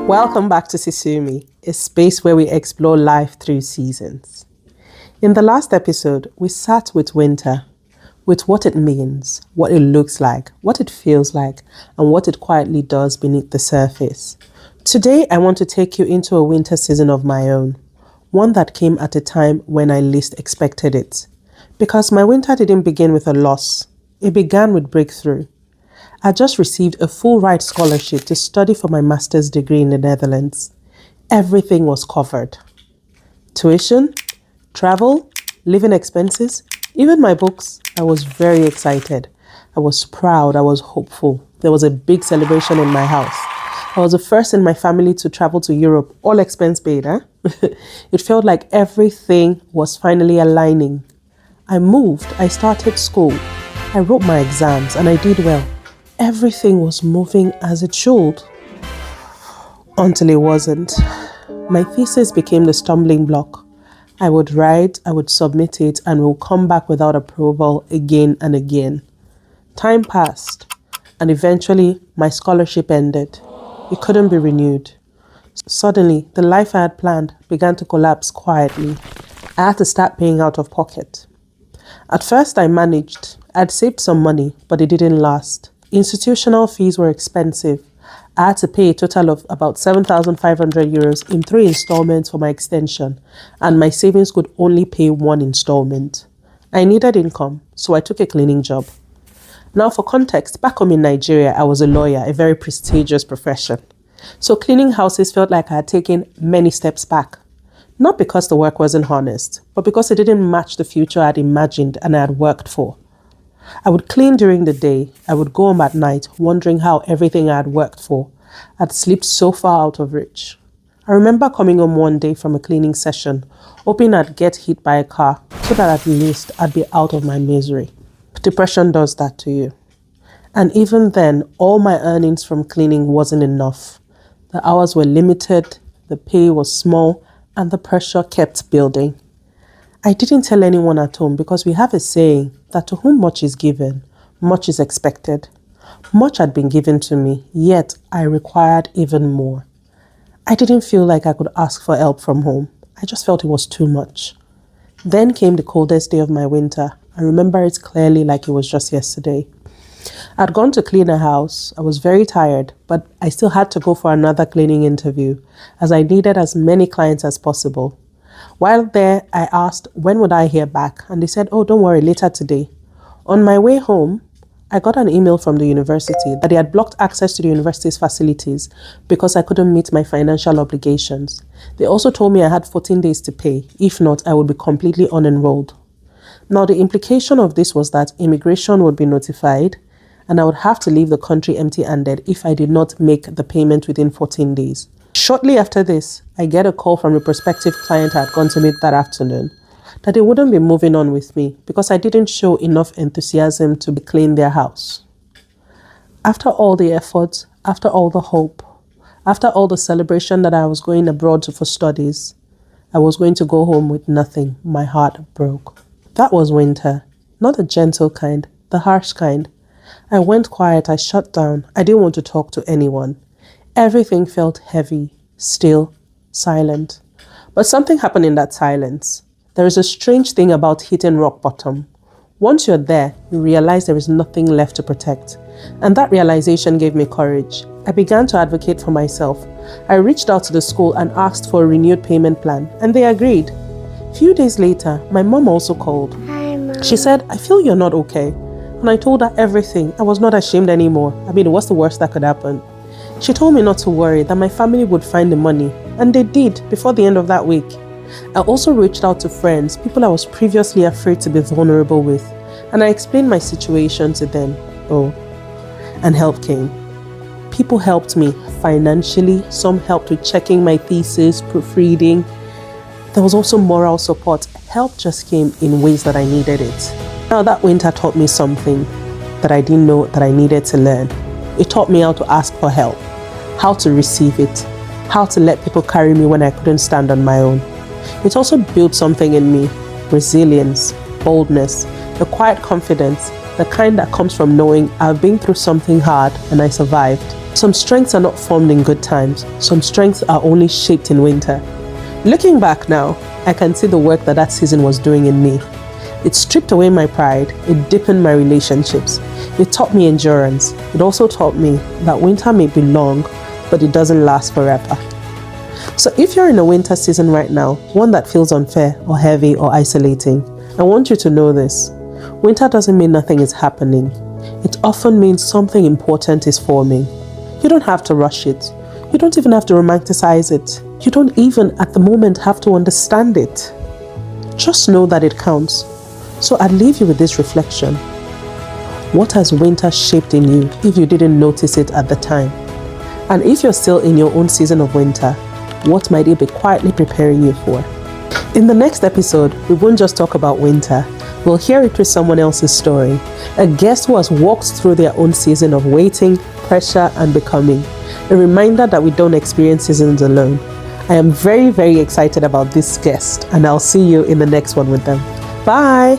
Welcome back to Seasoumi, a space where we explore life through seasons. In the last episode, we sat with winter, with what it means, what it looks like, what it feels like, and what it quietly does beneath the surface. Today, I want to take you into a winter season of my own, one that came at a time when I least expected it. Because my winter didn't begin with a loss, it began with breakthrough. I just received a full ride scholarship to study for my master's degree in the Netherlands. Everything was covered. Tuition, travel, living expenses, even my books. I was very excited. I was proud. I was hopeful. There was a big celebration in my house. I was the first in my family to travel to Europe, all expense paid. It felt like everything was finally aligning. I moved. I started school. I wrote my exams and I did well. Everything was moving as it should. Until it wasn't. My thesis became the stumbling block. I would write, I would submit it, and will come back without approval again and again. Time passed, and eventually my scholarship ended. It couldn't be renewed. Suddenly, the life I had planned began to collapse quietly. I had to start paying out of pocket. At first, I managed. I'd saved some money, but it didn't last. Institutional fees were expensive. I had to pay a total of about 7,500 euros in 3 installments for my extension, and my savings could only pay 1 installment. I needed income, so I took a cleaning job. Now, for context, back home in Nigeria, I was a lawyer, a very prestigious profession. So cleaning houses felt like I had taken many steps back. Not because the work wasn't honest, but because it didn't match the future I had imagined and I had worked for. I would clean during the day. I would go home at night, wondering how everything I had worked for had slipped so far out of reach. I remember coming home one day from a cleaning session, hoping I'd get hit by a car so that at least I'd be out of my misery. Depression does that to you. And even then, all my earnings from cleaning wasn't enough. The hours were limited, the pay was small, and the pressure kept building. I didn't tell anyone at home because we have a saying that to whom much is given, much is expected. Much had been given to me, yet I required even more. I didn't feel like I could ask for help from home. I just felt it was too much. Then came the coldest day of my winter. I remember it clearly like it was just yesterday. I'd gone to clean a house. I was very tired, but I still had to go for another cleaning interview as I needed as many clients as possible. While there, I asked when would I hear back, and they said, "Oh, don't worry, later today." On my way home, I got an email from the university that they had blocked access to the university's facilities because I couldn't meet my financial obligations. They also told me I had 14 days to pay. If not, I would be completely unenrolled. Now, the implication of this was that immigration would be notified and I would have to leave the country empty-handed if I did not make the payment within 14 days. Shortly after this, I get a call from a prospective client I had gone to meet that afternoon that they wouldn't be moving on with me because I didn't show enough enthusiasm to clean their house. After all the effort, after all the hope, after all the celebration that I was going abroad for studies, I was going to go home with nothing. My heart broke. That was winter, not the gentle kind, the harsh kind. I went quiet, I shut down. I didn't want to talk to anyone. Everything felt heavy, still, silent. But something happened in that silence. There is a strange thing about hitting rock bottom. Once you're there, you realize there is nothing left to protect. And that realization gave me courage. I began to advocate for myself. I reached out to the school and asked for a renewed payment plan, and they agreed. A few days later, my mom also called. Hi, Mom. She said, "I feel you're not okay." And I told her everything. I was not ashamed anymore. What's the worst that could happen? She told me not to worry, that my family would find the money. And they did, before the end of that week. I also reached out to friends, people I was previously afraid to be vulnerable with. And I explained my situation to them. And help came. People helped me financially. Some helped with checking my thesis, proofreading. There was also moral support. Help just came in ways that I needed it. Now that winter taught me something that I didn't know that I needed to learn. It taught me how to ask for help, how to receive it, how to let people carry me when I couldn't stand on my own. It also built something in me, resilience, boldness, the quiet confidence, the kind that comes from knowing I've been through something hard and I survived. Some strengths are not formed in good times. Some strengths are only shaped in winter. Looking back now, I can see the work that season was doing in me. It stripped away my pride. It deepened my relationships. It taught me endurance. It also taught me that winter may be long, but it doesn't last forever. So if you're in a winter season right now, one that feels unfair or heavy or isolating, I want you to know this. Winter doesn't mean nothing is happening. It often means something important is forming. You don't have to rush it. You don't even have to romanticize it. You don't even at the moment have to understand it. Just know that it counts. So I'd leave you with this reflection. What has winter shaped in you if you didn't notice it at the time? And if you're still in your own season of winter, what might it be quietly preparing you for? In the next episode, we won't just talk about winter. We'll hear it with someone else's story. A guest who has walked through their own season of waiting, pressure, and becoming. A reminder that we don't experience seasons alone. I am very, very excited about this guest, and I'll see you in the next one with them. Bye!